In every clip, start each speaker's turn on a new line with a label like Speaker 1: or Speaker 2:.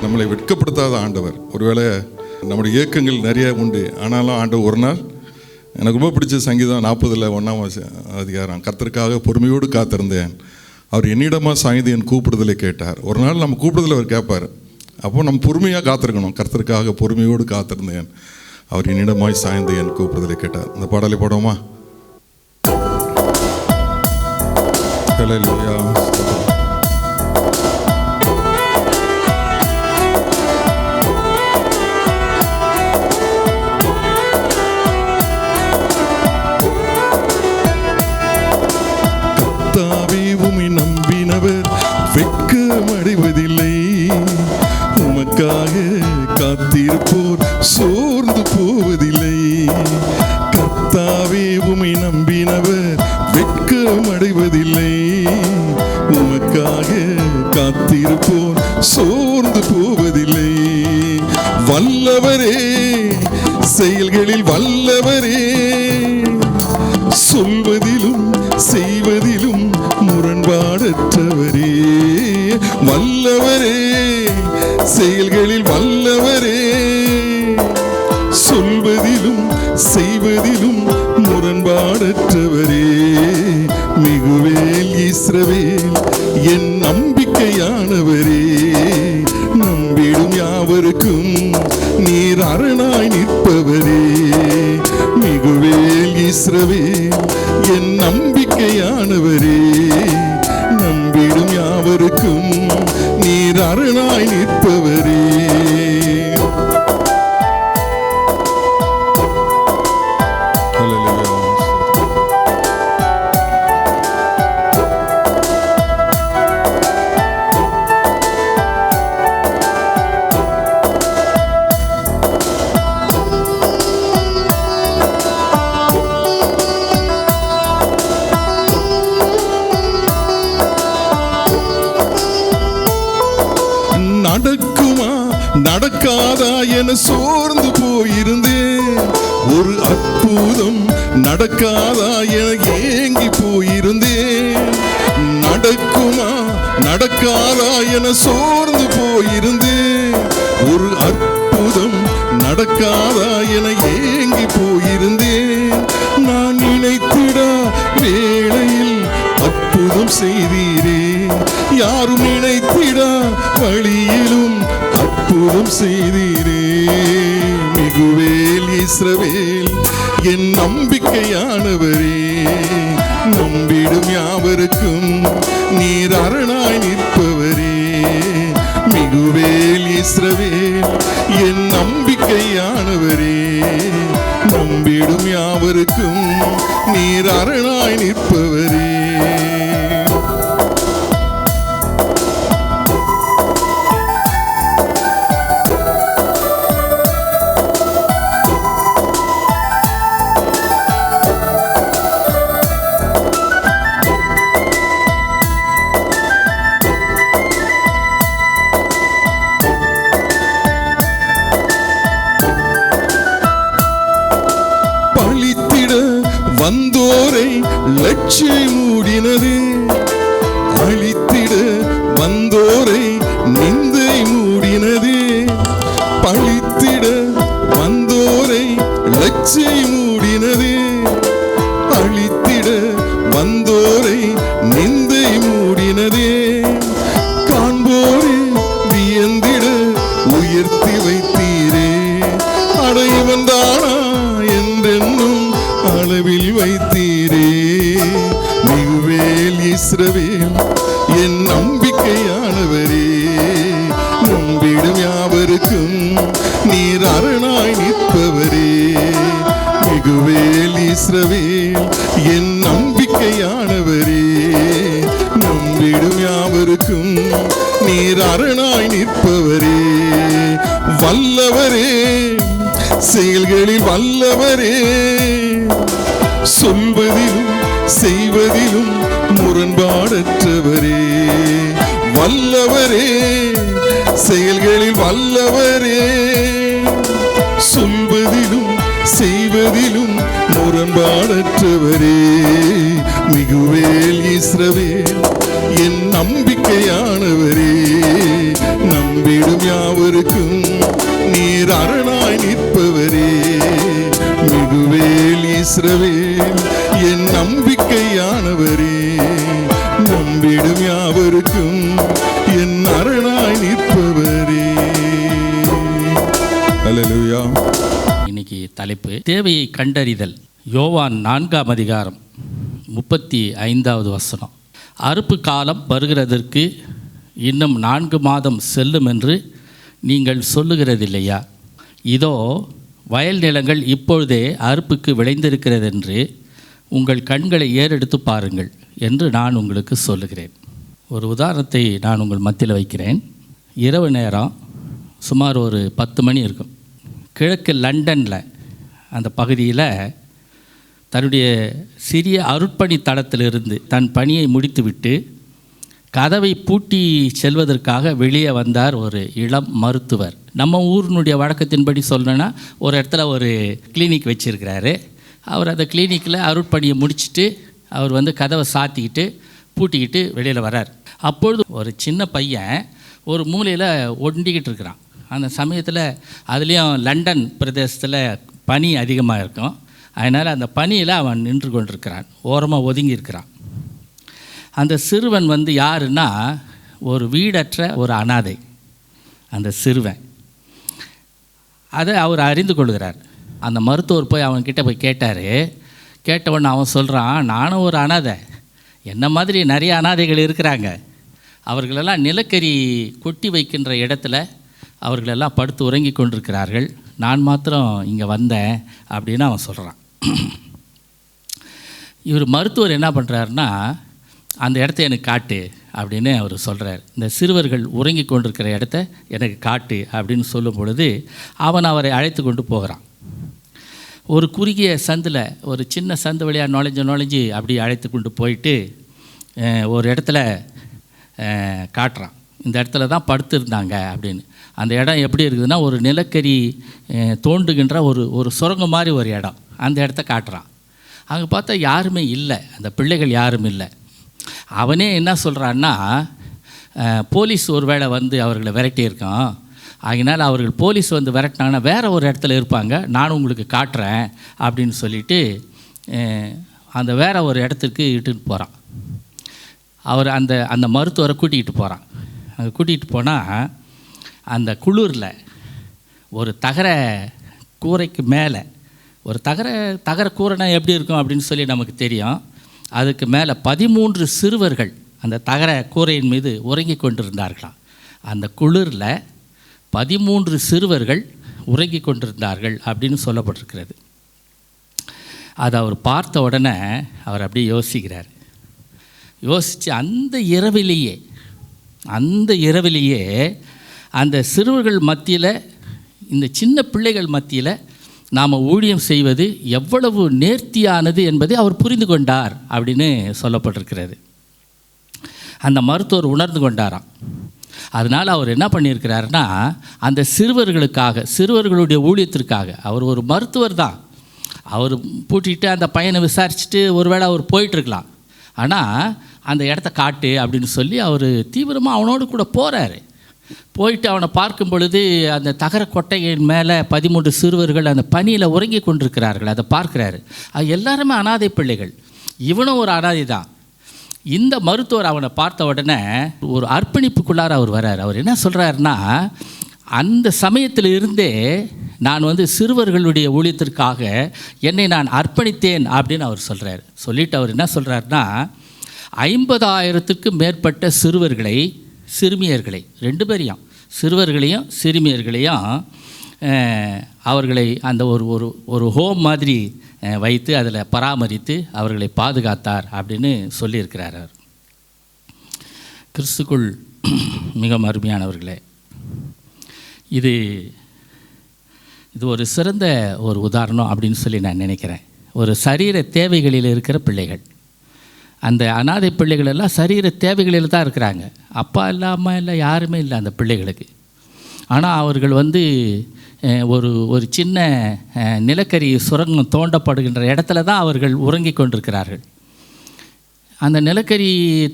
Speaker 1: நம்மளை வெட்கப்படுத்தாத ஆண்டவர். ஒருவேளை நம்முடைய இயக்கங்கள் நிறைய உண்டு, ஆனாலும் ஆண்டவர் ஒரு நாள், எனக்கு ரொம்ப பிடிச்ச சங்கீதம் 40:1 கர்த்தருக்காக பொறுமையோடு காத்திருந்தேன், அவர் என்னிடமா சாய்ந்து என் கூப்பிடுதலை கேட்டார். ஒரு நாள் நம்ம கூப்பிடுதலை அவர் கேட்பார். அப்போ நம்ம பொறுமையாக காத்திருக்கணும். கர்த்தருக்காக பொறுமையோடு காத்திருந்தேன், அவர் என்னிடமாய் சாய்ந்து என் கூப்பிடுதலை கேட்டார். இந்த பாடலை பாடுவோமா? ஹல்லேலூயா. கர்த்தாவே உம்மை நம்பினவர் வெட்கமடைவதில்லை, உமக்காக காத்திருப்போர் சோர்ந்து போவதில்லை. கர்த்தாவே உம்மை நம்பினவர் வெட்கமடைவதில்லை, உமக்காக காத்திருப்போர் சோர்ந்து போவதில்லை. வல்லவரே, செயல்களில் வல்லவரே, சொல்வதிலும் செய்வதிலும் முரண்பாடற்றவரே. வல்லவரே, செயல்களில் வல்லவரே, சொல்வதிலும் செய்வதிலும் முரண்பாடற்றவரே. மிகுவேல் இஸ்ரவேல் என் நம்பிக்கையானவரே, நம்பிடும் யாவருக்கும் நீர் அரணாய் நிற்பவரே. மிகுவேல் இஸ்ரவேல் என் நம்பிக்கையானவரே, நம்பிடும் யாவருக்கும் நீர் அரணாய் நிற்பவரே. நடக்குமா நடக்காதா என சோர்ந்து போயிருந்தேன், ஒரு அற்புதம் நடக்காதா என ஏங்கி போயிருந்தேன். நடக்குமா நடக்காதா என சோர்ந்து போயிருந்தேன், ஒரு அற்புதம் நடக்காதா என ஏங்கி போயிருந்தேன். நான் நினைத்திடா வேளையில் அற்புதம் செய்தீரே, யாரும் நினைத்திடா வழியிலும் அற்புதம் செய்தீரே. மிகுவேல் இஸ்ரவேல் என் நம்பிக்கையானவரே, நம்பிடும் யாவருக்கும் நீர் அரணாய் நிற்பவரே. மிகுவேல் இஸ்ரவேல் என் நம்பிக்கையானவரே, நம்பிடும் யாவருக்கும் நீர் அரணாய் நிற்பவரே. வந்தோரை லட்சை மூடினது, அழித்திட வந்தோரை நிந்தை மூடினது. பழித்திட வந்தோரை லட்சை மூடினது, அழித்திட வந்தோரை நிந்தை மூடினது. காண்போரே வியந்திட உயர்த்தி வைத்தீரே, அடைவன் தானா என்றென்னும் அளவில் வைத்தீரே. மிகுவேல் இஸ்ரவேல் என் நம்பிக்கையானவரே, நம்பிடும் யாவருக்கும் நீர் அரணாய் நிற்பவரே. மிகுவேல் இஸ்ரவேல் என் நம்பிக்கையானவரே, நம்பிடும் யாவருக்கும் நீர் அரணாய் நிற்பவரே. வல்லவரே, செயல்களில் வல்லவரே, சொல்வதிலும் செய்வதிலும் முரண்பாடற்றவரே. வல்லவரே, செயல்களில் வல்லவரே, சொல்வதிலும் செய்வதிலும் முரண்பாடற்றவரே. மிகுவேல் இஸ்ரவேல் என் நம்பிக்கையானவரே, நம்பி நம்பிடும் யாவருக்கும் நீர் அரணாய் நிற்பவரே. மிகுவேல் இஸ்ரவேல் என் நம்பிக்கையானவரே. நம்பிடும் யாவருக்கும் என் அரணாய் நிற்பவரே. அல்லேலூயா.
Speaker 2: இன்னைக்கு தலைப்பு தேவையை கண்டறிதல். யோவான் 4ஆம் அதிகாரம் 35வது வசனம். அறுப்பு காலம் வருகிறதற்கு இன்னும் 4 மாதம் செல்லும் என்று நீங்கள் சொல்லுகிறதில்லையா? இதோ வயல் நிலங்கள் இப்பொழுதே அறுப்புக்கு விளைந்திருக்கிறது என்று உங்கள் கண்களை ஏறெடுத்து பாருங்கள் என்று நான் உங்களுக்கு சொல்லுகிறேன். ஒரு உதாரணத்தை நான் உங்கள் மத்தியில் வைக்கிறேன். இரவு நேரம் சுமார் ஒரு 10 மணி இருக்கும். கிழக்கு லண்டனில் அந்த பகுதியில் தன்னுடைய சிறிய அருட்பணி தளத்திலிருந்து தன் பணியை முடித்துவிட்டு கதவை பூட்டி செல்வதற்காக வெளியே வந்தார் ஒரு இளம் மருத்துவர். நம்ம ஊரினுடைய வழக்கத்தின்படி சொல்லணுன்னா ஒரு இடத்துல ஒரு கிளினிக் வச்சுருக்கிறாரு. அவர் அந்த கிளினிக்கில் அருட்பணியை முடிச்சுட்டு அவர் வந்து கதவை சாத்திக்கிட்டு பூட்டிக்கிட்டு வெளியில் வரார். அப்பொழுது ஒரு சின்ன பையன் ஒரு மூலையில் ஒண்டிக்கிட்டு இருக்கிறான். அந்த சமயத்தில் அதுலேயும் லண்டன் பிரதேசத்தில் பனி அதிகமாக இருக்கும். அதனால் அந்த பனியில் அவன் நின்று கொண்டிருக்கிறான், ஓரமாக ஒதுங்கி இருக்கிறான். அந்த சிறுவன் வந்து யாருன்னா ஒரு வீடற்ற ஒரு அனாதை. அந்த சிறுவன் அதை அவர் அறிந்து கொள்கிறார். அந்த மருத்துவர் போய் அவன்கிட்ட போய் கேட்டார். கேட்டவொன்னே அவன் சொல்கிறான், நானும் ஒரு அனாதை, என்ன மாதிரி நிறைய அனாதைகள் இருக்கிறாங்க, அவர்களெல்லாம் நிலக்கரி கொட்டி வைக்கின்ற இடத்துல அவர்களெல்லாம் படுத்து உறங்கி கொண்டிருக்கிறார்கள், நான் மாத்திரம் இங்கே வந்தேன் அப்படின்னு அவன் சொல்கிறான். இவர் மருத்துவர் என்ன பண்ணுறாருன்னா, அந்த இடத்த எனக்கு காட்டு அப்படின்னு அவர் சொல்கிறார். இந்த சிறுவர்கள் உறங்கி கொண்டிருக்கிற இடத்த எனக்கு காட்டு அப்படின்னு சொல்லும் பொழுது அவன் அவரை அழைத்து கொண்டு போகிறான். ஒரு குறுகிய சந்தில், ஒரு சின்ன சந்து வழியாக நுழைஞ்சு அப்படி அழைத்து கொண்டு போயிட்டு ஒரு இடத்துல காட்டுறான். இந்த இடத்துல தான் படுத்திருந்தாங்க அப்படின்னு. அந்த இடம் எப்படி இருக்குதுன்னா, ஒரு நிலக்கரி தோண்டுகின்ற ஒரு சுரங்கம் மாதிரி ஒரு இடம். அந்த இடத்த காட்டுறான். அங்கே பார்த்தா யாருமே இல்லை, அந்த பிள்ளைகள் யாரும் இல்லை. அவனே என்ன சொல்கிறான்னா, போலீஸ் ஒரு வேளை வந்து அவர்களை விரட்டியிருக்கான், அதனால் அவர்கள் போலீஸ் வந்து விரட்டினாங்கன்னா வேறு ஒரு இடத்துல இருப்பாங்க, நான் உங்களுக்கு காட்டுறேன் அப்படின்னு சொல்லிவிட்டு அந்த வேறு ஒரு இடத்துக்கு இட்டுட்டு போகிறான். அவர் அந்த மருத்துவரை கூட்டிகிட்டு போகிறான். அங்கே கூட்டிகிட்டு போனால் அந்த குளிரில் ஒரு தகர கூரைக்கு மேலே, ஒரு தகர கூரைனா எப்படி இருக்கும் அப்படின்னு சொல்லி நமக்கு தெரியும், அதுக்கு மேலே 13 சிறுவர்கள் அந்த தகர கூரையின் மீது உறங்கி கொண்டிருந்தார்களாம். அந்த குளிரில் 13 சிறுவர்கள் உறங்கி கொண்டிருந்தார்கள் அப்படின்னு சொல்லப்பட்டிருக்கிறது. அதை அவர் பார்த்த உடனே அவர் அப்படியே யோசிக்கிறார். யோசித்து அந்த இரவிலேயே அந்த சிறுவர்கள் மத்தியில், இந்த சின்ன பிள்ளைகள் மத்தியில் நாம் ஊழியம் செய்வது எவ்வளவு நேர்த்தியானது என்பதை அவர் புரிந்து கொண்டார் அப்படின்னு சொல்லப்பட்டிருக்கிறது. அந்த மருத்துவர் உணர்ந்து கொண்டாராம். அதனால் அவர் என்ன பண்ணியிருக்கிறாருன்னா, அந்த சிறுவர்களுக்காக, சிறுவர்களுடைய ஊழியத்திற்காக, அவர் ஒரு மருத்துவர் தான், அவர் பூட்டிட்டு அந்த பையனை விசாரிச்சுட்டு ஒருவேளை அவர் போயிட்டுருக்கலாம், ஆனால் அந்த இடத்த காட்டு அப்படின்னு சொல்லி அவர் தீவிரமாக அவனோடு கூட போகிறாரு. போயிட்டு அவனை பார்க்கும் பொழுது அந்த தகர கொட்டையின் மேலே 13 சிறுவர்கள் அந்த பனியில் உறங்கி கொண்டிருக்கிறார்கள். அதை பார்க்குறாரு. அது எல்லாருமே அனாதை பிள்ளைகள், இவனும் ஒரு அனாதை தான். இந்த மருத்துவர் அவனை பார்த்த உடனே ஒரு அர்ப்பணிப்புக்குள்ளார அவர் வர்றார். அவர் என்ன சொல்கிறாருன்னா, அந்த சமயத்தில் இருந்தே நான் வந்து சிறுவர்களுடைய ஊழியத்திற்காக என்னை நான் அர்ப்பணித்தேன் அப்படின்னு அவர் சொல்கிறார். சொல்லிவிட்டு அவர் என்ன சொல்கிறாருன்னா, 50,000க்கு மேற்பட்ட சிறுவர்களை, சிறுமியர்களை, 2 பேரையும், சிறுவர்களையும் சிறுமியர்களையும் அவர்களை அந்த ஒரு ஹோம் மாதிரி வைத்து அதில் பராமரித்து அவர்களை பாதுகாத்தார் அப்படின்னு சொல்லியிருக்கிறார். அவர் கிறிஸ்துக்குள் மிக அருமையானவர்களே, இது ஒரு சிறந்த ஒரு உதாரணம் அப்படின்னு சொல்லி நான் நினைக்கிறேன். ஒரு சரீர தேவைகளில் இருக்கிற பிள்ளைகள், அந்த அனாதை பிள்ளைகள் எல்லாம் சரீர தேவைகளில் தான் இருக்கிறாங்க. அப்பா இல்லை, அம்மா இல்லை, யாருமே இல்லை அந்த பிள்ளைகளுக்கு. ஆனால் அவர்கள் வந்து ஒரு சின்ன நிலக்கரி சுரங்கம் தோண்டப்படுகின்ற இடத்துல தான் அவர்கள் உறங்கி கொண்டிருக்கிறார்கள். அந்த நிலக்கரி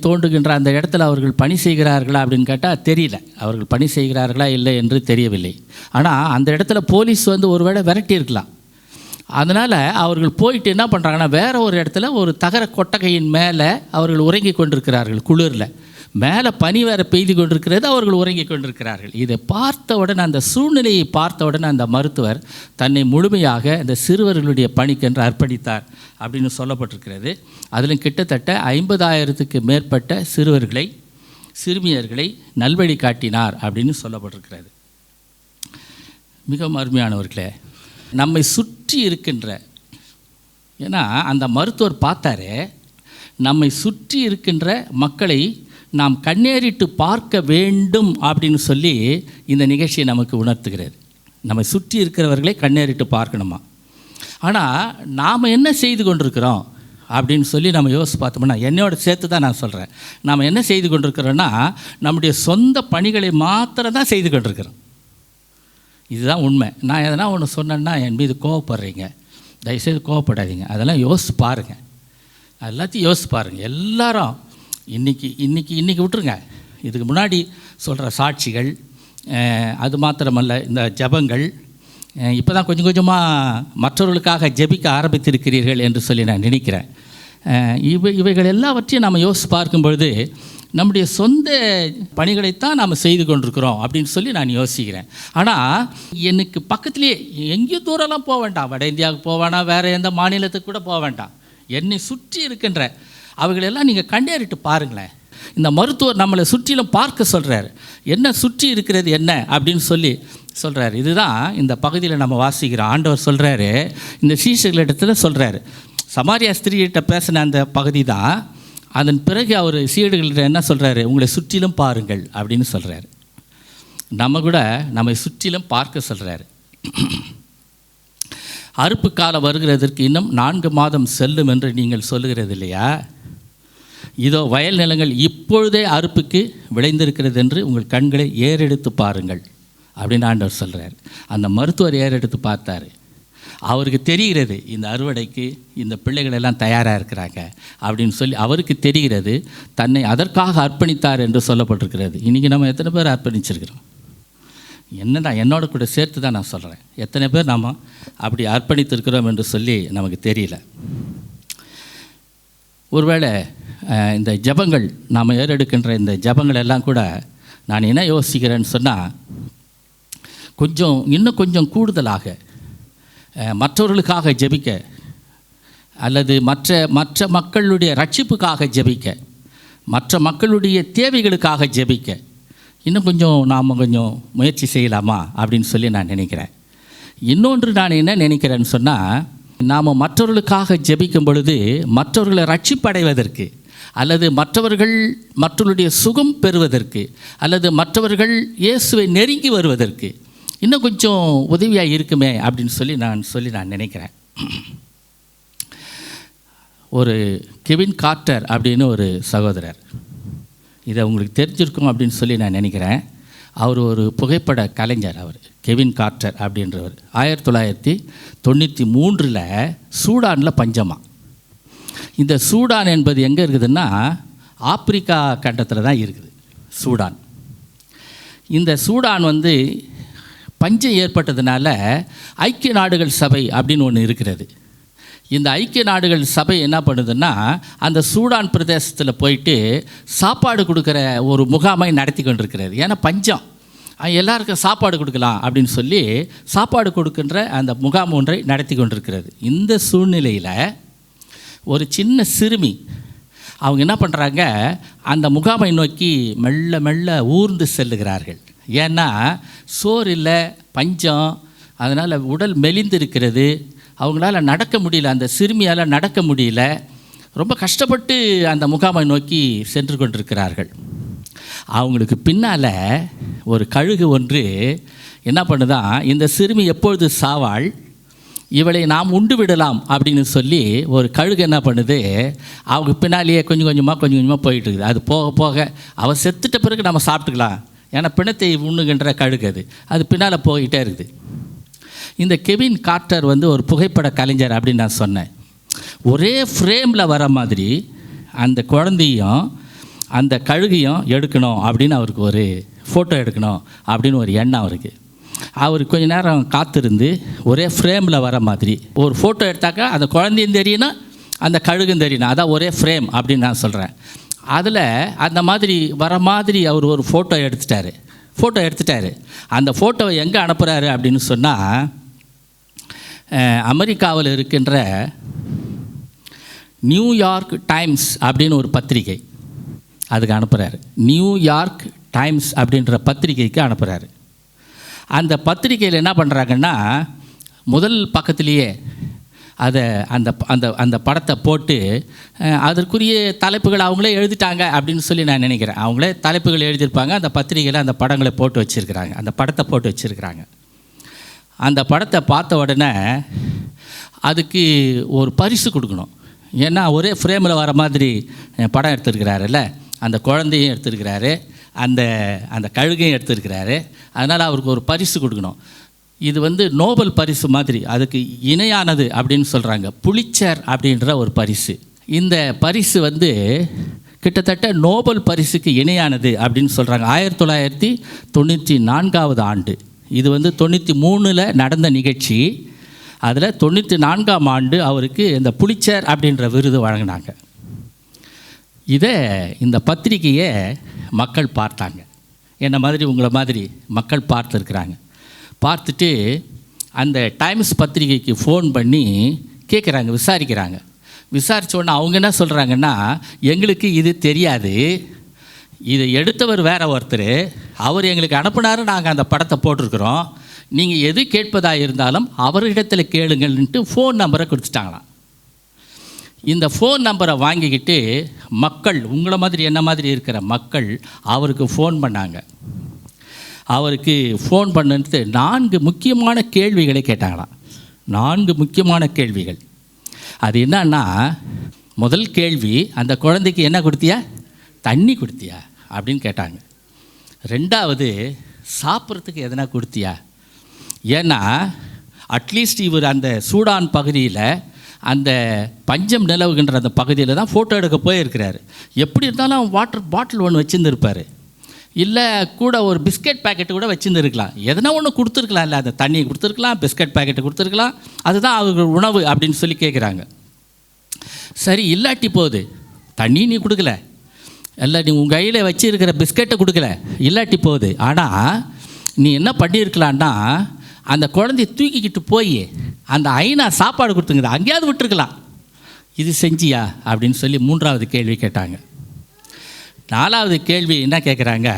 Speaker 2: தோண்டுகின்ற அந்த இடத்துல அவர்கள் பணி செய்கிறார்களா அப்படின்னு கேட்டால் தெரியல. அவர்கள் பணி செய்கிறார்களா இல்லை என்று தெரியவில்லை. ஆனால் அந்த இடத்துல போலீஸ் வந்து ஒருவேளை விரட்டியிருக்கலாம். அதனால் அவர்கள் போயிட்டு என்ன பண்ணுறாங்கன்னா, வேறு ஒரு இடத்துல ஒரு தகர கொட்டகையின் மேலே அவர்கள் உறங்கி கொண்டிருக்கிறார்கள். குளிரில் மேலே பனி வேறு பெய்து கொண்டிருக்கிறது, அவர்கள் உறங்கி கொண்டிருக்கிறார்கள். இதை பார்த்தவுடன், அந்த சூழ்நிலையை பார்த்தவுடன் அந்த மருத்துவர் தன்னை முழுமையாக இந்த சிறுவர்களுடைய பணிக்கென்று அர்ப்பணித்தார் அப்படின்னு சொல்லப்பட்டிருக்கிறது. அதிலும் கிட்டத்தட்ட 50,000க்கு மேற்பட்ட சிறுமியர்களை நல்வழி காட்டினார் அப்படின்னு சொல்லப்பட்டிருக்கிறது. மிகவும் அருமையானவர்களே, நம்மை சுற்றி இருக்கின்ற, ஏன்னா அந்த மருத்துவர் பார்த்தாரு, நம்மை சுற்றி இருக்கின்ற மக்களை நாம் கண்ணேறிட்டு பார்க்க வேண்டும் அப்படின்னு சொல்லி இந்த நிகழ்ச்சியை நமக்கு உணர்த்துகிறது. நம்மை சுற்றி இருக்கிறவர்களை கண்ணேறிட்டு பார்க்கணுமா. ஆனால் நாம் என்ன செய்து கொண்டிருக்கிறோம் அப்படின்னு சொல்லி நம்ம யோசித்து பார்த்தோம்னா, என்னோட சேர்த்து தான் நான் சொல்கிறேன், நாம் என்ன செய்து கொண்டிருக்கிறோன்னா நம்முடைய சொந்த பணிகளை மாத்திரம் தான் செய்து கொண்டிருக்கிறோம். இதுதான் உண்மை. நான் எதனா ஒன்று சொன்னேன்னா என் மீது கோவப்படுறீங்க, தயவுசெய்து கோவப்படாதீங்க. அதெல்லாம் யோசித்து பாருங்கள், எல்லாத்தையும் யோசித்து பாருங்கள். எல்லாரும் இன்றைக்கி விட்டுருங்க. இதுக்கு முன்னாடி சொல்கிற சாட்சிகள், அது மாத்திரமல்ல இந்த ஜபங்கள், இப்போ தான் கொஞ்சம் கொஞ்சமாக மற்றவர்களுக்காக ஜெபிக்க ஆரம்பித்திருக்கிறீர்கள் என்று சொல்லி நான் நினைக்கிறேன். இவைகள் எல்லாவற்றையும் நாம் யோசித்து பார்க்கும் பொழுது நம்முடைய சொந்த பணிகளைத்தான் நாம் செய்து கொண்டிருக்கிறோம் அப்படின்னு சொல்லி நான் யோசிக்கிறேன். ஆனால் எனக்கு பக்கத்துலேயே எங்கேயும் தூரம்லாம் போக வேண்டாம், வட இந்தியாவுக்கு போக வேண்டாம், வேறு எந்த மாநிலத்துக்கு கூட போக வேண்டாம், என்னை சுற்றி இருக்கின்ற அவைகளெல்லாம் நீங்கள் கண்டேறிட்டு பாருங்களேன். இந்த மருத்துவர் நம்மளை சுற்றிலும் பார்க்க சொல்கிறார், என்ன சுற்றி இருக்கிறது என்ன அப்படின்னு சொல்லி சொல்கிறார். இதுதான் இந்த பகுதியில் நம்ம வாசிக்கிறோம். ஆண்டவர் சொல்கிறாரு, இந்த சீஷர்களிடத்தில் சொல்கிறாரு, சமாரியா ஸ்திரீகிட்ட பேசின அந்த பகுதி தான். அதன் பிறகு அவர் சீடர்கள்ட்ட என்ன சொல்கிறாரு, உங்களை சுற்றிலும் பாருங்கள் அப்படின்னு சொல்கிறாரு. நம்ம கூட நம்மை சுற்றிலும் பார்க்க சொல்கிறாரு. அறுப்பு காலம் வருகிறதற்கு இன்னும் 4 மாதம் செல்லும் என்று நீங்கள் சொல்லுகிறது இல்லையா? இதோ வயல் நிலங்கள் இப்பொழுதே அறுப்புக்கு விளைந்திருக்கிறது என்று உங்கள் கண்களை ஏறெடுத்து பாருங்கள் அப்படின்னு ஆண்டவர் சொல்கிறார். அந்த மருத்துவர் ஏறெடுத்து பார்த்தார். அவருக்கு தெரிகிறது இந்த அறுவடைக்கு இந்த பிள்ளைகள் எல்லாம் தயாராக இருக்கிறாங்க அப்படின்னு சொல்லி அவருக்கு தெரிகிறது. தன்னை அதற்காக அர்ப்பணித்தார் என்று சொல்லப்பட்டிருக்கிறது. இன்றைக்கி நம்ம எத்தனை பேர் அர்ப்பணிச்சிருக்கிறோம்? என்னதான் என்னோட கூட சேர்த்து தான் நான் சொல்கிறேன், எத்தனை பேர் நாம் அப்படி அர்ப்பணித்திருக்கிறோம் என்று சொல்லி நமக்கு தெரியல. ஒருவேளை இந்த ஜபங்கள், நாம் ஏறெடுக்கின்ற இந்த ஜபங்கள் எல்லாம் கூட நான் என்ன யோசிக்கிறேன்னு சொன்னால், இன்னும் கொஞ்சம் கூடுதலாக மற்றவர்களுக்காக ஜெபிக்க, அல்லது மற்ற மக்களுடைய ரட்சிப்புக்காக ஜெபிக்க, மற்ற மக்களுடைய தேவைகளுக்காக ஜெபிக்க இன்னும் நாம் கொஞ்சம் முயற்சி செய்யலாமா அப்படின்னு சொல்லி நான் நினைக்கிறேன். இன்னொன்று நான் என்ன நினைக்கிறேன்னு சொன்னால், நாம் மற்றவர்களுக்காக ஜெபிக்கும் பொழுது மற்றவர்களை ரட்சிப்படைவதற்கு, அல்லது மற்றவர்களுடைய சுகம் பெறுவதற்கு, அல்லது மற்றவர்கள் இயேசுவை நெருங்கி வருவதற்கு இன்னும் கொஞ்சம் உதவியாக இருக்குமே அப்படின்னு சொல்லி நான் நினைக்கிறேன். ஒரு கெவின் கார்ட்டர் அப்படின்னு ஒரு சகோதரர், இதை உங்களுக்கு தெரிஞ்சிருக்கும் அப்படின்னு சொல்லி நான் நினைக்கிறேன். அவர் ஒரு புகைப்பட கலைஞர். அவர் கெவின் கார்ட்டர் அப்படின்றவர் 1993 சூடானில் பஞ்சமா. இந்த சூடான் என்பது எங்கே இருக்குதுன்னா ஆப்பிரிக்கா கண்டத்தில் தான் இருக்குது சூடான். இந்த சூடான் பஞ்சம் ஏற்பட்டதுனால ஐக்கிய நாடுகள் சபை அப்படின்னு ஒன்று இருக்கிறது. இந்த ஐக்கிய நாடுகள் சபை என்ன பண்ணுதுன்னா, அந்த சூடான் பிரதேசத்தில் போயிட்டு சாப்பாடு கொடுக்குற ஒரு முகாமை நடத்தி கொண்டிருக்கிறது. ஏன்னா பஞ்சம், எல்லாருக்கும் சாப்பாடு கொடுக்கலாம் அப்படின்னு சொல்லி சாப்பாடு கொடுக்கின்ற அந்த முகாம் ஒன்றை நடத்தி கொண்டிருக்கிறது. இந்த சூழ்நிலையில் ஒரு சின்ன சிறுமி அவங்க என்ன பண்ணுறாங்க, அந்த முகாமை நோக்கி மெல்ல மெல்ல ஊர்ந்து செல்லுகிறார்கள். ஏன்னா சோறு இல்லை, பஞ்சம், அதனால் உடல் மெலிந்திருக்கிறது, அவங்களால நடக்க முடியல, அந்த சிறுமியால் நடக்க முடியல, ரொம்ப கஷ்டப்பட்டு அந்த முகாமை நோக்கி சென்று கொண்டிருக்கிறார்கள். அவங்களுக்கு பின்னால் ஒரு கழுகு ஒன்று என்ன பண்ணுதான், இந்த சிறுமி எப்பொழுது சாவாள், இவளை நாம் உண்டு விடலாம் அப்படின்னு சொல்லி ஒரு கழுகு என்ன பண்ணுது, அவங்க பின்னாலேயே கொஞ்சம் கொஞ்சமாக போயிட்டு இருக்குது. அது போக போக அவள் செத்துட்ட பிறகு நம்ம சாப்பிட்டுக்கலாம், ஏன்னா பிணத்தை உண்ணுகின்ற கழுகு அது பின்னால் போய்கிட்டே இருக்குது. இந்த கெவின் கார்ட்டர் ஒரு புகைப்பட கலைஞர் அப்படின்னு நான் சொன்னேன். ஒரே ஃப்ரேமில் வர மாதிரி அந்த குழந்தையும் அந்த கழுகையும் எடுக்கணும் அப்படின்னு அவருக்கு ஒரு ஃபோட்டோ எடுக்கணும் அப்படின்னு ஒரு எண்ணம் அவருக்கு. அவர் கொஞ்ச நேரம் காத்திருந்து ஒரே ஃப்ரேமில் வர மாதிரி ஒரு ஃபோட்டோ எடுத்தாக்கா அந்த குழந்தையும் தெரியணும், அந்த கழுகும் தெரியணும். அதான் ஒரே ஃப்ரேம் அப்படின்னு நான் சொல்கிறேன். அதில் அந்த மாதிரி வர மாதிரி அவர் ஒரு ஃபோட்டோ எடுத்துட்டாரு. அந்த ஃபோட்டோவை எங்கே அனுப்புகிறாரு அப்படின்னு சொன்னால், அமெரிக்காவில் இருக்கின்ற நியூயார்க் டைம்ஸ் அப்படின்னு ஒரு பத்திரிகை, அதுக்கு அனுப்புகிறாரு. நியூயார்க் டைம்ஸ் அப்படின்ற பத்திரிகைக்கு அனுப்புகிறாரு. அந்த பத்திரிகையில் என்ன பண்ணுறாங்கன்னா, முதல் பக்கத்திலேயே அதை அந்த அந்த அந்த படத்தை போட்டு அதற்குரிய தலைப்புகள் அவங்களே எழுதிட்டாங்க அப்படின்னு சொல்லி நான் நினைக்கிறேன். அவங்களே தலைப்புகள் எழுதியிருப்பாங்க, அந்த பத்திரிகையில் அந்த படங்களை போட்டு வச்சுருக்கிறாங்க, அந்த படத்தை போட்டு வச்சுருக்கிறாங்க. அந்த படத்தை பார்த்த உடனே அதுக்கு ஒரு பரிசு கொடுக்கணும். ஏன்னா ஒரே ஃப்ரேமில் வர மாதிரி படம் எடுத்துருக்கிறாருல்ல, அந்த குழந்தையும் எடுத்துருக்கிறாரு, அந்த அந்த கழுகையும் எடுத்துருக்கிறாரு. அதனால் அவருக்கு ஒரு பரிசு கொடுக்கணும். இது நோபல் பரிசு மாதிரி, அதுக்கு இணையானது அப்படின்னு சொல்கிறாங்க, புலிட்சர் அப்படின்ற ஒரு பரிசு. இந்த பரிசு கிட்டத்தட்ட நோபல் பரிசுக்கு இணையானது அப்படின்னு சொல்கிறாங்க. 1994 ஆண்டு இது 93 நடந்த நிகழ்ச்சி. அதில் 94ஆம் ஆண்டு அவருக்கு இந்த புலிட்சர் அப்படின்ற விருது வழங்கினாங்க. இந்த பத்திரிகையை மக்கள் பார்த்தாங்க, என்ன மாதிரி உங்களை மாதிரி மக்கள் பார்த்துருக்குறாங்க. பார்த்துட்டு அந்த டைம்ஸ் பத்திரிகைக்கு ஃபோன் பண்ணி கேட்குறாங்க, விசாரிக்கிறாங்க. விசாரித்த உடனே அவங்க என்ன சொல்கிறாங்கன்னா, எங்களுக்கு இது தெரியாது, இதை எடுத்தவர் வேற ஒருத்தர், அவர் எங்களுக்கு அனுப்புனாரு, நாங்கள் அந்த படத்தை போட்டிருக்கிறோம், நீங்கள் எது கேட்பதாக இருந்தாலும் அவரிடத்தில் கேளுங்கள்ன்ட்டு ஃபோன் நம்பரை கொடுத்துட்டாங்களாம். இந்த ஃபோன் நம்பரை வாங்கிக்கிட்டு மக்கள், உங்களை மாதிரி என்ன மாதிரி இருக்கிற மக்கள் அவருக்கு ஃபோன் பண்ணாங்க. அவருக்கு ஃபோன் பண்ணிட்டு 4 முக்கியமான கேள்விகளை கேட்டாங்களாம். 4 முக்கியமான கேள்விகள். அது என்னன்னா, முதல் கேள்வி, அந்த குழந்தைக்கு என்ன கொடுத்தியா, தண்ணி கொடுத்தியா அப்படின்னு கேட்டாங்க. 2வது, சாப்பிட்றதுக்கு எதனா கொடுத்தியா. ஏன்னா அட்லீஸ்ட் இவர் அந்த சூடான் பகுதியில், அந்த பஞ்சம் நிலவுகின்ற அந்த பகுதியில் தான் ஃபோட்டோ எடுக்க போயிருக்கிறாரு. எப்படி இருந்தாலும் வாட்டர் பாட்டில் ஒன்று வச்சுருந்துருப்பார், இல்லை கூட ஒரு பிஸ்கட் பேக்கெட்டு கூட வச்சுருந்துருக்கலாம், எதனா ஒன்று கொடுத்துருக்கலாம், இல்லை அந்த தண்ணி கொடுத்துருக்கலாம், பிஸ்கட் பேக்கெட்டு கொடுத்துருக்கலாம், அதுதான் அவர்கள் உணவு அப்படின்னு சொல்லி கேட்குறாங்க. சரி, இல்லாட்டி போகுது, தண்ணி நீ கொடுக்கல, இல்லை நீ உங்கள் கையில் வச்சுருக்கிற பிஸ்கட்டை கொடுக்கல, இல்லாட்டி போகுது. ஆனால் நீ என்ன பண்ணியிருக்கலான்னா, அந்த குழந்தைய தூக்கிக்கிட்டு போய் அந்த ஐநா சாப்பாடு கொடுத்துங்குது அங்கேயாவது விட்டுருக்கலாம், இது செஞ்சியா அப்படின்னு சொல்லி 3வது கேள்வி கேட்டாங்க. 4வது கேள்வி என்ன கேட்குறாங்க,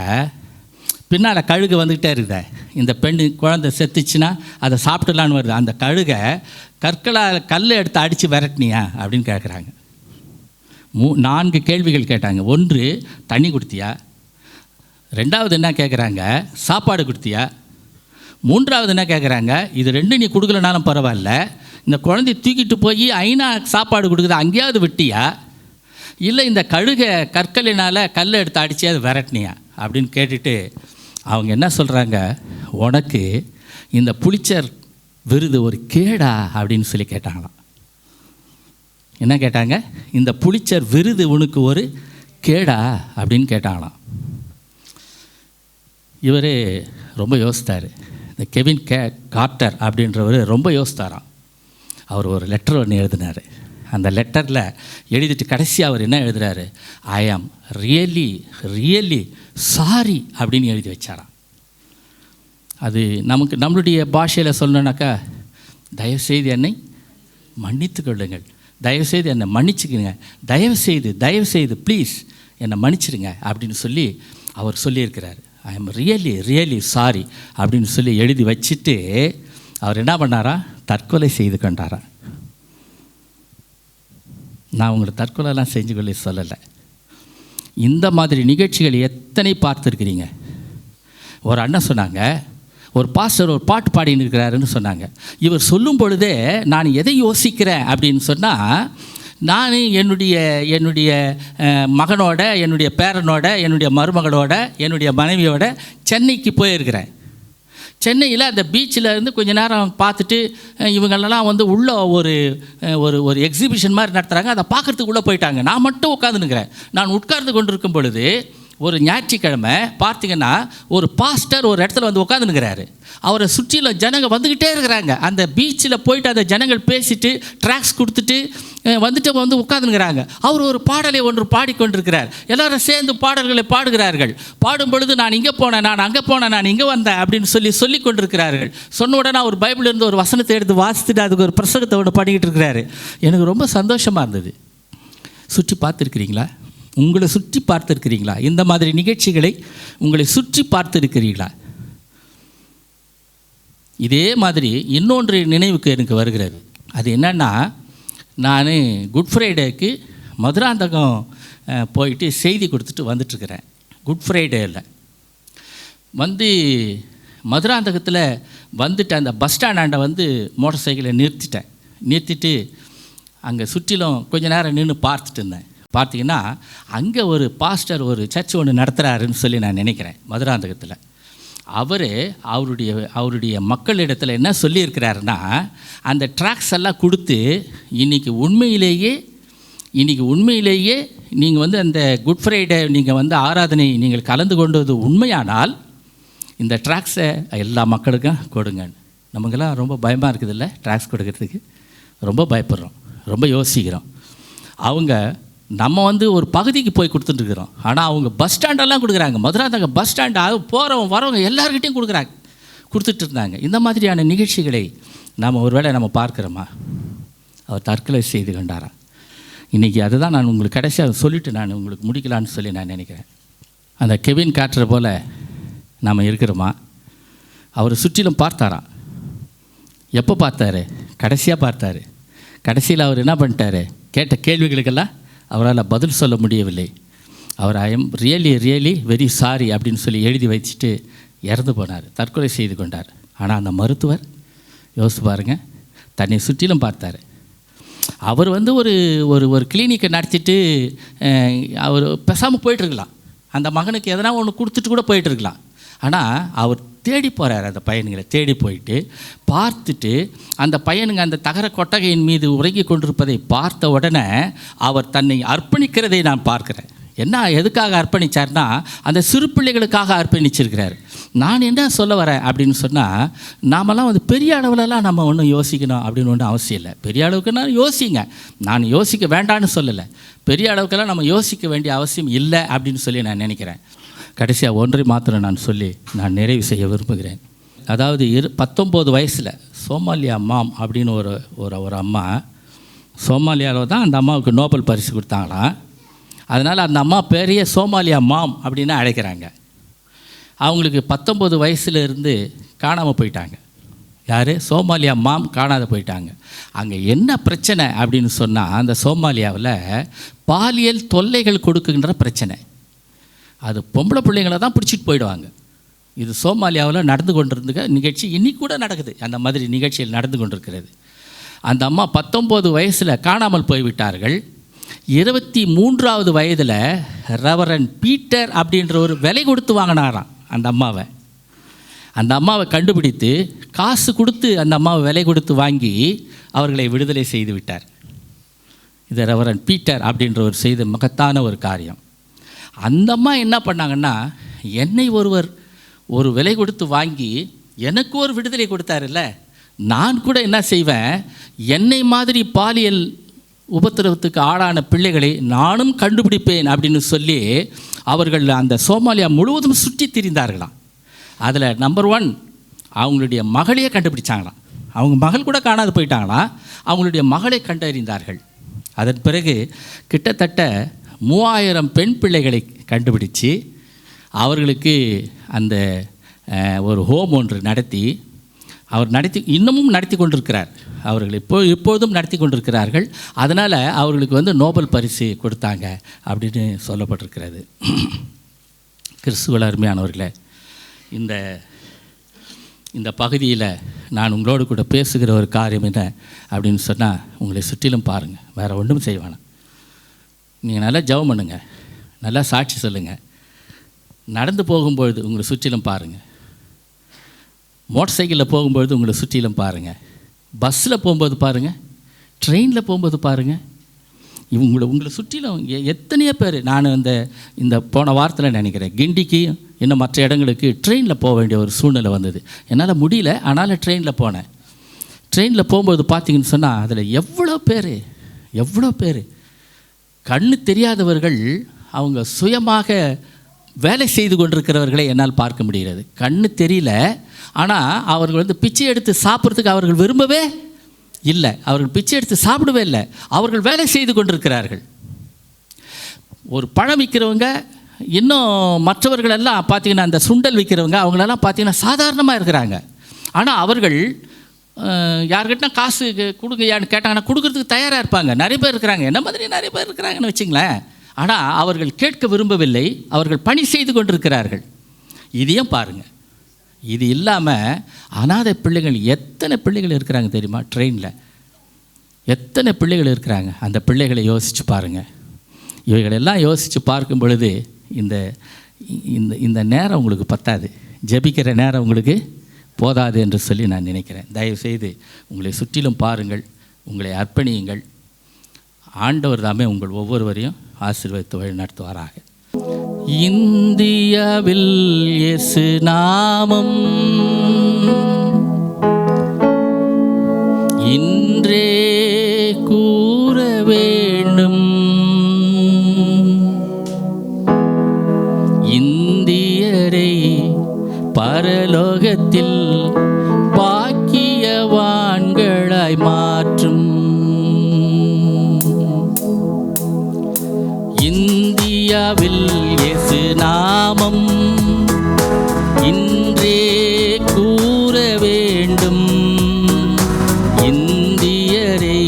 Speaker 2: பின்னால் கழுகு வந்துக்கிட்டே இருக்குதே, இந்த பெண்ணு குழந்தை செத்துச்சுன்னா அதை சாப்பிட்டுலான்னு வருது, அந்த கழுகை கல் எடுத்து அடித்து விரட்டினியா அப்படின்னு கேட்குறாங்க. 4 கேள்விகள் கேட்டாங்க. 1, தண்ணி கொடுத்தியா. 2வது என்ன கேட்குறாங்க, சாப்பாடு கொடுத்தியா. 3வது என்ன கேட்குறாங்க, இது 2 நீ கொடுக்கலனாலும் பரவாயில்ல, இந்த குழந்தைய தூக்கிட்டு போய் ஐநா சாப்பாடு கொடுக்குது அங்கேயாவது விட்டியா, இல்லை இந்த கழுகை கற்களினால் கல்லை எடுத்து அடித்து அது விரட்டினியா அப்படின்னு கேட்டுட்டு அவங்க என்ன சொல்கிறாங்க, உனக்கு இந்த புலிட்சர் விருது ஒரு கேடா அப்படின்னு சொல்லி கேட்டாங்களாம். என்ன கேட்டாங்க, இந்த புலிட்சர் விருது உனக்கு ஒரு கேடா அப்படின்னு கேட்டாங்களாம். இவர் ரொம்ப யோசித்தார், இந்த கெவின் கார்ட்டர் அப்படின்றவர் ரொம்ப யோசித்தாராம். அவர் ஒரு லெட்டர் ஒன்று எழுதினார். அந்த லெட்டரில் எழுதிட்டு கடைசியாக அவர் என்ன எழுதுகிறாரு, ஐ ஆம் ரியலி சாரி அப்படின்னு எழுதி வச்சாராம். அது நம்மளுடைய பாஷையில் சொல்லணுன்னாக்கா, தயவுசெய்து என்னை மன்னித்து கொள்ளுங்கள், தயவுசெய்து என்னை மன்னிச்சுக்குங்க, தயவுசெய்து ப்ளீஸ் என்னை மன்னிச்சிடுங்க அப்படின்னு சொல்லி அவர் சொல்லியிருக்கிறார். ஐ ஆம் ரியலி சாரி அப்படின்னு சொல்லி எழுதி வச்சுட்டு அவர் என்ன பண்ணாரா, தற்கொலை செய்து கொண்டாரா. நான் உங்களை தற்கொலைலாம் செஞ்சு கொள்ள சொல்லலை. இந்த மாதிரி நிகழ்ச்சிகள் எத்தனை பார்த்துருக்கிறீங்க. ஒரு அண்ணன் சொன்னாங்க, ஒரு பாஸ்டர் ஒரு பாட்டு பாடின்னு இருக்கிறாருன்னு சொன்னாங்க. இவர் சொல்லும் பொழுதே நான் எதை யோசிக்கிறேன் அப்படின்னு சொன்னால், நான் என்னுடைய மகனோட, என்னுடைய பேரனோட, என்னுடைய மருமகளோட, என்னுடைய மனைவியோட சென்னைக்கு போயிருக்கிறேன். சென்னையில் அந்த பீச்சில் இருந்து கொஞ்ச நேரம் பார்த்துட்டு இவங்களெல்லாம் வந்து உள்ள ஒரு ஒரு ஒரு எக்ஸிபிஷன் மாதிரி நடத்துகிறாங்க. அதை பார்க்குறதுக்கு உள்ளே போயிட்டாங்க. நான் மட்டும் உட்காந்துனுக்கிறேன். நான் உட்கார்ந்து கொண்டிருக்கும் பொழுது ஒரு ஞாயிற்றுக்கிழமை பார்த்தீங்கன்னா ஒரு பாஸ்டர் ஒரு இடத்துல வந்து உட்காந்துனுக்கிறாரு. அவரை சுற்றிலும் ஜனங்க வந்துக்கிட்டே இருக்கிறாங்க. அந்த பீச்சில் போயிட்டு அந்த ஜனங்கள் பேசிட்டு ட்ராக்ஸ் கொடுத்துட்டு வந்து உட்காந்துங்கிறாங்க. அவர் ஒரு பாடலை ஒன்று பாடிக்கொண்டிருக்கிறார். எல்லாரும் சேர்ந்து பாடல்களை பாடுகிறார்கள். பாடும் பொழுது நான் இங்கே போனேன், நான் அங்கே போனேன், நான் இங்கே வந்தேன் அப்படின்னு சொல்லி கொண்டிருக்கிறார்கள். சொன்ன உடனே ஒரு பைபிள் இருந்து ஒரு வசனத்தை எடுத்து வாசித்துட்டு அதுக்கு ஒரு பிரசங்கத்தை ஒன்று பண்ணிக்கிட்டு இருக்கிறாரு. எனக்கு ரொம்ப சந்தோஷமாக இருந்தது. சுற்றி பார்த்துருக்கிறீங்களா? உங்களை சுற்றி பார்த்துருக்கிறீங்களா? இந்த மாதிரி நிகழ்ச்சிகளை உங்களை சுற்றி பார்த்துருக்கிறீங்களா? இதே மாதிரி இன்னொன்று நினைவுக்கு எனக்கு வருகிறது. அது என்னென்னா, நான் குட் ஃப்ரைடேக்கு மதுராந்தகம் போயிட்டு செய்தி கொடுத்துட்டு வந்துட்டுருக்கிறேன். குட் ஃப்ரைடேயில் வந்து மதுராந்தகத்தில் வந்துட்டு அந்த பஸ் ஸ்டாண்டாண்டை வந்து மோட்டார் சைக்கிளை நிறுத்திட்டு அங்கே சுற்றிலும் கொஞ்ச நேரம் நின்று பார்த்துட்டு இருந்தேன். பார்த்தீங்கன்னா அங்கே ஒரு பாஸ்டர் ஒரு சர்ச் ஒன்று நடத்துகிறாருன்னு சொல்லி நான் நினைக்கிறேன் மதுராந்தகத்தில். அவருடைய மக்களிடத்தில் என்ன சொல்லியிருக்கிறாருன்னா, அந்த ட்ராக்ஸ் எல்லாம் கொடுத்து இன்றைக்கி உண்மையிலேயே நீங்கள் வந்து அந்த குட் ஃப்ரைடே நீங்கள் வந்து ஆராதனை நீங்கள் கலந்து கொண்டது உண்மையானால் இந்த ட்ராக்ஸை எல்லா மக்களுக்கும் கொடுங்க. நமக்கெல்லாம் ரொம்ப பயமாக இருக்குதுல்ல, ட்ராக்ஸ் கொடுக்கறதுக்கு ரொம்ப பயப்படுறோம், ரொம்ப யோசிக்கிறோம். நம்ம வந்து ஒரு பகுதிக்கு போய் கொடுத்துட்டுருக்குறோம். ஆனால் அவங்க பஸ் ஸ்டாண்டெல்லாம் கொடுக்குறாங்க. மதுராந்தகம் பஸ் ஸ்டாண்டு போகிறவங்க வரவங்க எல்லாருக்கிட்டையும் கொடுத்துட்டு இருந்தாங்க. இந்த மாதிரியான நிகழ்ச்சிகளை நாம் ஒருவேளை நம்ம பார்க்குறோமா? அவர் தற்கொலை செய்து கொண்டாராம். இன்றைக்கி அதுதான் நான் உங்களுக்கு கடைசியாக சொல்லிவிட்டு நான் உங்களுக்கு முடிக்கலான்னு சொல்லி நான் நினைக்கிறேன். அந்த கெவின் காட்டுற போல் நாம் இருக்கிறோமா? அவர் சுற்றிலும் பார்த்தாராம். எப்போ பார்த்தாரு? கடைசியாக பார்த்தாரு. கடைசியில் அவர் என்ன பண்ணிட்டார்? கேட்ட கேள்விகளுக்கெல்லாம் அவரால் பதில் சொல்ல முடியவில்லை. அவர் I am really very sorry அப்படின்னு சொல்லி எழுதி வச்சுட்டு இறந்து போனார், தற்கொலை செய்து கொண்டார். ஆனால் அந்த மருத்துவர் யோசிச்சு பாருங்கள், தன்னை சுற்றிலும் பார்த்தார். அவர் வந்து ஒரு ஒரு கிளினிக்கை நடத்திட்டு அவர் பேசாமல் போயிட்டுருக்கலாம். அந்த மகனுக்கு எதனா ஒன்று கொடுத்துட்டு கூட போயிட்டுருக்கலாம். ஆனால் அவர் தேடி போகிறார். அந்த பையனுங்களை தேடி போயிட்டு பார்த்துட்டு அந்த பையனுங்க அந்த தகர கொட்டகையின் மீது உறங்கி கொண்டிருப்பதை பார்த்த உடனே அவர் தன்னை அர்ப்பணிக்கிறதை நான் பார்க்குறேன். எதுக்காக அர்ப்பணித்தார்னா, அந்த சிறு பிள்ளைகளுக்காக அர்ப்பணிச்சிருக்கிறார். நான் என்ன சொல்ல வரேன் அப்படின்னு சொன்னால், நாமெல்லாம் வந்து பெரிய அளவிலலாம் நம்ம ஒன்றும் யோசிக்கணும் அப்படின்னு ஒன்றும் அவசியம் இல்லை. பெரிய அளவுக்குன்னா யோசிங்க, நான் யோசிக்க வேண்டான்னு சொல்லலை. பெரிய அளவுக்கெல்லாம் நம்ம யோசிக்க வேண்டிய அவசியம் இல்லை அப்படின்னு சொல்லி நான் நினைக்கிறேன். கடைசியாக ஒன்றை மாத்திரம் நான் சொல்லி நான் நிறைவு செய்ய விரும்புகிறேன். அதாவது 19 வயசில் சோமாலியா மாம் அப்படின்னு ஒரு அம்மா, சோமாலியாவில் தான் அந்த அம்மாவுக்கு நோபல் பரிசு கொடுத்தாங்களாம். அதனால் அந்த அம்மா பெரிய சோமாலியா மாம் அப்படின்னு அழைக்கிறாங்க. அவங்களுக்கு 19 வயசுலேருந்து காணாமல் போயிட்டாங்க. யார்? சோமாலியா மாம் காணாத போயிட்டாங்க. அங்கே என்ன பிரச்சனை அப்படின்னு சொன்னால், அந்த சோமாலியாவில் பாலியல் தொல்லைகள் கொடுக்குகின்ற பிரச்சனை. அது பொம்பளை பிள்ளைங்களை தான் பிடிச்சிட்டு போயிடுவாங்க. இது சோமாலியாவில் நடந்து கொண்டிருந்த நிகழ்ச்சி இன்றைக்கி கூட நடக்குது. அந்த மாதிரி நிகழ்ச்சிகள் நடந்து கொண்டிருக்கிறது. அந்த அம்மா 19 வயசில் காணாமல் போய்விட்டார்கள். 23வது வயதில் ரெவரண்ட் பீட்டர் அப்படின்ற ஒரு விலை கொடுத்து வாங்கினாராம் அந்த அம்மாவை கண்டுபிடித்து காசு கொடுத்து அந்த அம்மாவை விலை கொடுத்து வாங்கி அவர்களை விடுதலை செய்து விட்டார். இது ரெவரண்ட் பீட்டர் அப்படின்ற ஒரு செய்த மகத்தான ஒரு காரியம். அந்த அம்மா என்ன பண்ணாங்கன்னா, என்னை ஒரு விலை கொடுத்து வாங்கி எனக்கு ஒரு விடுதலை கொடுத்தாருல்ல, நான் கூட என்ன செய்வேன், என்னை மாதிரி பாலியல் உபத்திரவத்துக்கு ஆளான பிள்ளைகளை நானும் கண்டுபிடிப்பேன் அப்படின்னு சொல்லி அவர்கள் அந்த சோமாலியா முழுவதும் சுற்றி திரிந்தார்களாம். அதில் நம்பர் 1 அவங்களுடைய மகளையே கண்டுபிடிச்சாங்களாம். அவங்க மகள் கூட காணாது போயிட்டாங்களாம். அவங்களுடைய மகளை கண்டறிந்தார்கள். அதன் பிறகு கிட்டத்தட்ட 3000 பெண் பிள்ளைகளை கண்டுபிடிச்சு அவர்களுக்கு அந்த ஒரு ஹோம் ஒன்று நடத்தி இன்னமும் நடத்தி கொண்டிருக்கிறார். அவர்கள் இப்பொழுதும் நடத்தி கொண்டிருக்கிறார்கள். அதனால் அவர்களுக்கு வந்து நோபல் பரிசு கொடுத்தாங்க அப்படின்னு சொல்லப்பட்டிருக்கிறது. கிறிஸ்துவ அருமையானவர்களே, இந்த பகுதியில் நான் உங்களோடு கூட பேசுகிற ஒரு காரியம் என்ன அப்படின்னு சொன்னால், உங்களை சுற்றிலும் பாருங்கள், வேறு ஒன்றும் செய்ய வேணாம். நீங்கள் நல்லா ஜெபம் பண்ணுங்கள், நல்லா சாட்சி சொல்லுங்கள். நடந்து போகும்பொழுது உங்களை சுற்றிலும் பாருங்கள். மோட்டர் சைக்கிளில் போகும்பொழுது உங்களை சுற்றிலும் பாருங்கள், பஸ்ஸில் போகும்போது பாருங்கள், ட்ரெயினில் போகும்போது பாருங்கள், உங்களை சுற்றிலும் எத்தனையோ பேர். நான் இந்த போன வாரத்தில் நினைக்கிறேன், கிண்டிக்கு இன்னும் மற்ற இடங்களுக்கு ட்ரெயினில் போக வேண்டிய ஒரு சூழ்நிலை வந்தது. என்னால் முடியல, ஆனாலும் ட்ரெயினில் போனேன். ட்ரெயினில் போகும்போது பார்த்தீங்கன்னு சொன்னால் அதில் எவ்வளோ பேர் கண்ணு தெரியாதவர்கள் அவங்க சுயமாக வேலை செய்து கொண்டிருக்கிறவர்களை என்னால் பார்க்க முடிகிறது. கண்ணு தெரியல, ஆனால் அவர்கள் பிச்சை எடுத்து சாப்பிட்றதுக்கு அவர்கள் விரும்பவே இல்லை, அவர்கள் பிச்சை எடுத்து சாப்பிடவே இல்லை, அவர்கள் வேலை செய்து கொண்டிருக்கிறார்கள். ஒரு பழம் விற்கிறவங்க, இன்னும் மற்றவர்கள் எல்லாம் பார்த்திங்கன்னா அந்த சுண்டல் விற்கிறவங்க, அவங்களெல்லாம் பார்த்திங்கன்னா சாதாரணமாக இருக்கிறாங்க. ஆனால் அவர்கள் யார்கிட்ட காசு கொடுங்கயான்னு கேட்டாங்கன்னா கொடுக்கறதுக்கு தயாராக இருப்பாங்க. நிறைய பேர் இருக்கிறாங்க, என்ன மாதிரி நிறைய பேர் இருக்கிறாங்கன்னு வச்சுங்களேன். ஆனால் அவர்கள் கேட்க விரும்பவில்லை, அவர்கள் பணி செய்து கொண்டிருக்கிறார்கள். இதையும் பாருங்கள். இது இல்லாமல் அனாதை பிள்ளைகள் எத்தனை பிள்ளைகள் இருக்கிறாங்க தெரியுமா? ட்ரெயினில் எத்தனை பிள்ளைகள் இருக்கிறாங்க. அந்த பிள்ளைகளை யோசித்து பாருங்கள். இவைகளெல்லாம் யோசித்து பார்க்கும் பொழுது இந்த இந்த நேரம் உங்களுக்கு பத்தாது, ஜெபிக்கிற நேரம் உங்களுக்கு போதாது என்று சொல்லி நான் நினைக்கிறேன். தயவுசெய்து உங்களை சுற்றிலும் பாருங்கள், உங்களை அர்ப்பணியுங்கள். ஆண்டவர் தாமே உங்கள் ஒவ்வொருவரையும் ஆசீர்வதித்து வழி நடத்துவாராக. இந்தியாவில் இயேசு நாமம் இன்றே கூற வேண்டும். இந்தியரை பரலோகத்தில் பாக்கியவான்களாய் மாற்றும். இந்தியாவில் இயேசு நாமம் இன்றே கூற வேண்டும். இந்தியரை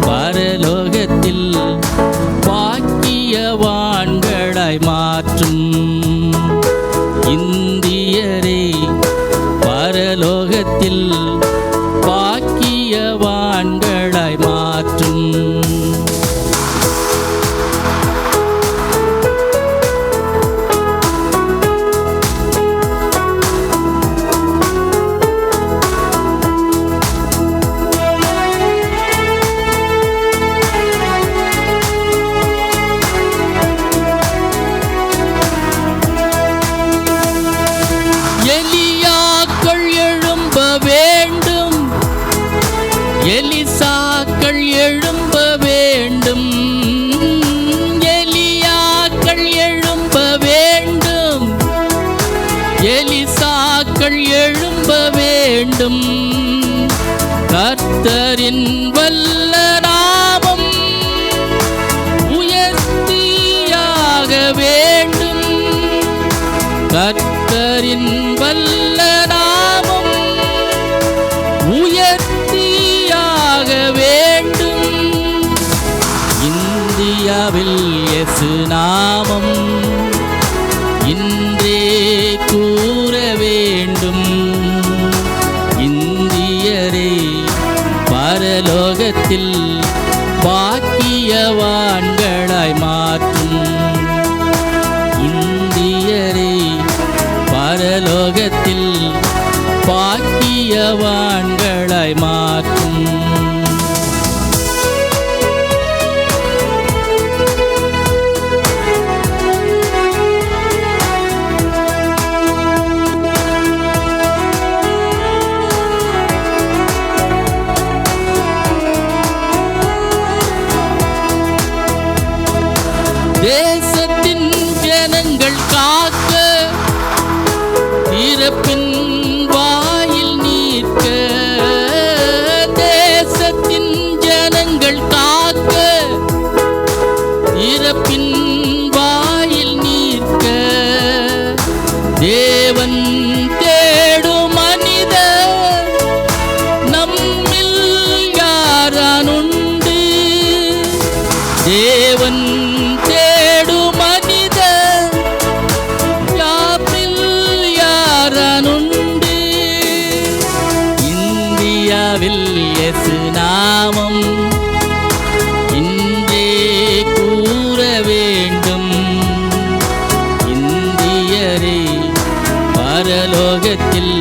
Speaker 2: பரலோகத்தில் பாக்கியவான்களாய் மாற்றும். இந்தியரை பரலோகத்தில் பாக்கியவான்களாய் மாற்றும். எலியாக்கள் எழும்ப வேண்டும், எலிசாக்கள் எழும்ப வேண்டும். எலியாக்கள் எழும்ப வேண்டும், எலிசாக்கள் எழும்ப வேண்டும். கர்த்தரின் வல்ல நாமம் உயர்த்தியாக வேண்டும். கர்த்தரின் வல்ல நாமம் உயர்த்தியாக வேண்டும். இந்தியாவில் இயேசு நாமம் இன்றே கூற வேண்டும். இந்தியரை பரலோகத்தில் பாக்கியவான்களாய் மாற்றும். இந்தியரை பரலோகத்தில் பாக்கியவான்களாய் மாற்றும். தேசத்தின் ஜனங்கள் காக்க இறப்பின் வாயில் நிற்க. தேசத்தின் ஜனங்கள் காக்க இறப்பின் வாயில் நிற்க. தேவன் தேடும் மனிதர் நம்மில் யாரானுண்டு. தேவன் தேடும் மனிதர் யாமில் யாரானுண்டு. இந்தியாவில் இயேசு நாமம் இன்றே கூற வேண்டும். இந்தியரை பரலோகத்தில்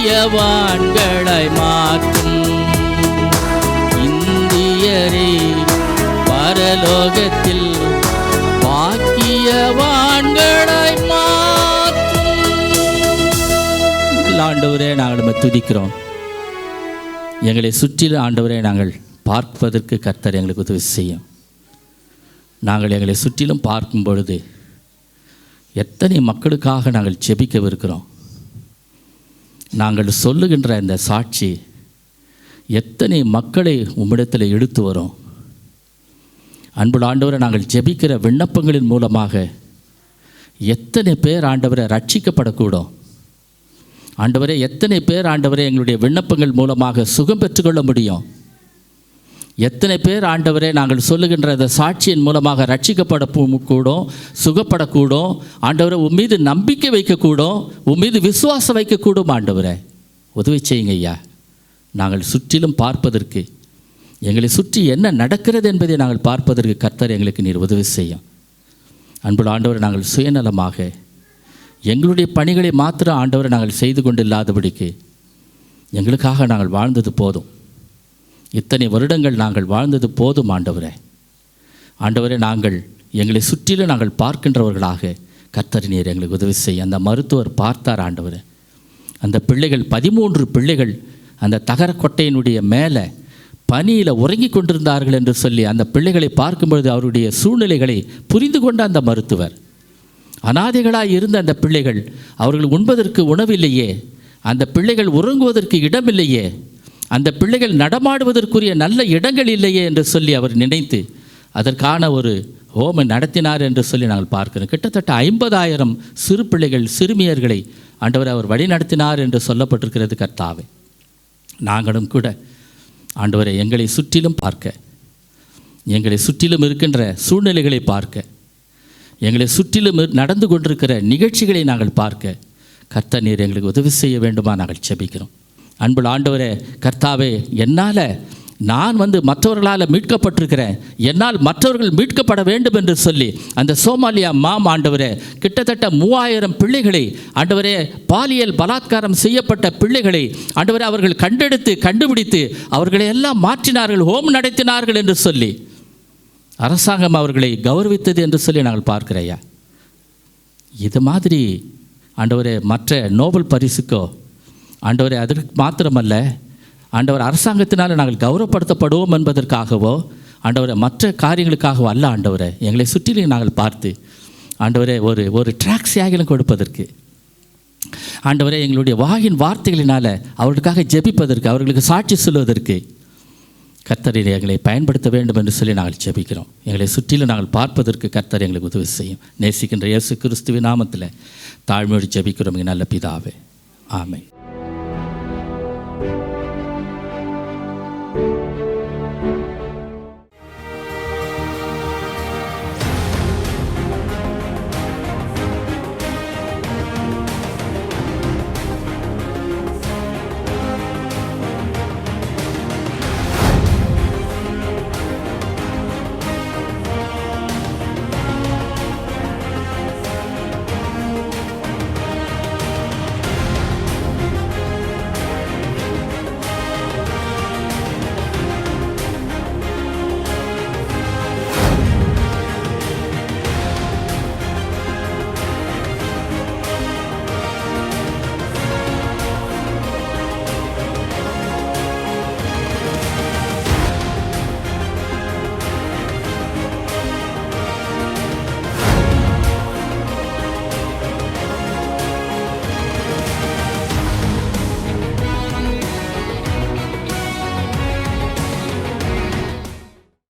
Speaker 2: பாக்கியவான்களாய் மாற்றும். இந்தியரை பரலோகத்தில் பாக்கியவான்களாய் மாற்றும். ஆண்டவரே, நாங்கள் நம்ம துதிக்கிறோம். எங்களை சுற்றிலும் ஆண்டவரே நாங்கள் பார்ப்பதற்கு கர்த்தர் எங்களுக்கு உதவி செய்யும். நாங்கள் எங்களை சுற்றிலும் பார்க்கும் பொழுது எத்தனை மக்களுக்காக நாங்கள் ஜெபிக்கவிருக்கிறோம். நாங்கள் சொல்லுகின்ற இந்த சாட்சி எத்தனை மக்களை உம்மிடத்தில் இழுத்து வரும். அன்புள்ள ஆண்டவரை, நாங்கள் ஜெபிக்கிற விண்ணப்பங்களின் மூலமாக எத்தனை பேர் ஆண்டவரை ரட்சிக்கப்படக்கூடும். ஆண்டவரே, எத்தனை பேர் ஆண்டவரே எங்களுடைய விண்ணப்பங்கள் மூலமாக சுகம் பெற்றுக்கொள்ள முடியும். எத்தனை பேர் ஆண்டவரே நாங்கள் சொல்லுகின்ற அந்த சாட்சியின் மூலமாக ரட்சிக்கப்படக்கூடும், சுகப்படக்கூடும். ஆண்டவரை, உம்மீது நம்பிக்கை வைக்கக்கூடும், உம்மீது விசுவாசம் வைக்கக்கூடும். ஆண்டவரை, உதவி செய்யுங்க ஐயா. நாங்கள் சுற்றிலும் பார்ப்பதற்கு, எங்களை சுற்றி என்ன நடக்கிறது என்பதை நாங்கள் பார்ப்பதற்கு கர்த்தர் எங்களுக்கு நீர் உதவி செய்யும். அன்புள்ள ஆண்டவரை, நாங்கள் சுயநலமாக எங்களுடைய பணிகளை மாத்திரம் ஆண்டவரை நாங்கள் செய்து கொண்டு இல்லாதபடிக்கு எங்களுக்காக நாங்கள் வாழ்ந்தது போதும். இத்தனை வருடங்கள் நாங்கள் வாழ்ந்தது போதும். ஆண்டவரே, ஆண்டவரே, நாங்கள் எங்களை சுற்றிலும் நாங்கள் பார்க்கின்றவர்களாக கர்த்தர் நீர் எங்களுக்கு உதவி செய்ய. அந்த மருத்துவர் பார்த்தார் ஆண்டவரே. அந்த பிள்ளைகள் 13 பிள்ளைகள் அந்த தகர கொட்டையினுடைய மேலே பனியில் உறங்கி கொண்டிருந்தார்கள் என்று சொல்லி அந்த பிள்ளைகளை பார்க்கும்பொழுது அவருடைய சூழ்நிலைகளை புரிந்து கொண்ட அந்த மருத்துவர், அனாதைகளாய் இருந்த அந்த பிள்ளைகள், அவர்கள் உண்பதற்கு உணவில்லையே, அந்த பிள்ளைகள் உறங்குவதற்கு இடமில்லையே, அந்த பிள்ளைகள் நடமாடுவதற்குரிய நல்ல இடங்கள் இல்லையே என்று சொல்லி அவர் நினைத்து அதற்கான ஒரு ஹோமை நடத்தினார் என்று சொல்லி நாங்கள் பார்க்கிறோம். கிட்டத்தட்ட 50,000 சிறு பிள்ளைகள், சிறுமியர்களை ஆண்டவர் அவர் வழி நடத்தினார் என்று சொல்லப்பட்டிருக்கிறது. கர்த்தாவே, நாங்களும் கூட ஆண்டவரை எங்களை சுற்றிலும் பார்க்க, எங்களை சுற்றிலும் இருக்கின்ற சூழ்நிலைகளை பார்க்க, எங்களை சுற்றிலும் நடந்து கொண்டிருக்கிற நிகழ்ச்சிகளை நாங்கள் பார்க்க கர்த்தர் நீர் எங்களுக்கு உதவி செய்ய வேண்டுமா நாங்கள் ஜெபிக்கிறோம். அன்புள்ள ஆண்டவரே, கர்த்தாவே, நான் மற்றவர்களால் மீட்கப்பட்டிருக்கிறேன், என்னால் மற்றவர்கள் மீட்கப்பட வேண்டும் என்று சொல்லி அந்த சோமாலியா ஆண்டவரே கிட்டத்தட்ட 3000 பிள்ளைகளை ஆண்டவரே, பாலியல் பலாத்காரம் செய்யப்பட்ட பிள்ளைகளை ஆண்டவரே அவர்கள் கண்டுபிடித்து அவர்களை எல்லாம் மாற்றினார்கள், ஹோம் நடத்தினார்கள் என்று சொல்லி அரசாங்கம் அவர்களை கௌரவித்தது என்று சொல்லி நாங்கள் பார்க்கிறையா. இது மாதிரி ஆண்டவரே மற்ற நோபல் பரிசுக்கோ ஆண்டவரே அதற்கு மாத்திரமல்ல, ஆண்டவர் அரசாங்கத்தினால் நாங்கள் கௌரவப்படுத்தப்படுவோம் என்பதற்காகவோ ஆண்டவரை மற்ற காரியங்களுக்காகவோ அல்ல. ஆண்டவரை, எங்களை சுற்றிலும் நாங்கள் பார்த்து ஆண்டவரே ஒரு ட்ராக்ஸியாகிலும் கொடுப்பதற்கு, ஆண்டவரே எங்களுடைய வாயின் வார்த்தைகளினால் அவர்களுக்காக ஜெபிப்பதற்கு, அவர்களுக்கு சாட்சி சொல்வதற்கு கர்த்தரை எங்களை பயன்படுத்த வேண்டும் என்று சொல்லி நாங்கள் ஜெபிக்கிறோம். எங்களை சுற்றிலும் நாங்கள் பார்ப்பதற்கு கர்த்தர் எங்களுக்கு உதவி செய்யும். நேசிக்கின்ற இயேசு கிறிஸ்துவின் நாமத்தில் தாழ்மையோடு ஜெபிக்கிறோம் நல்ல பிதாவே, ஆமென்.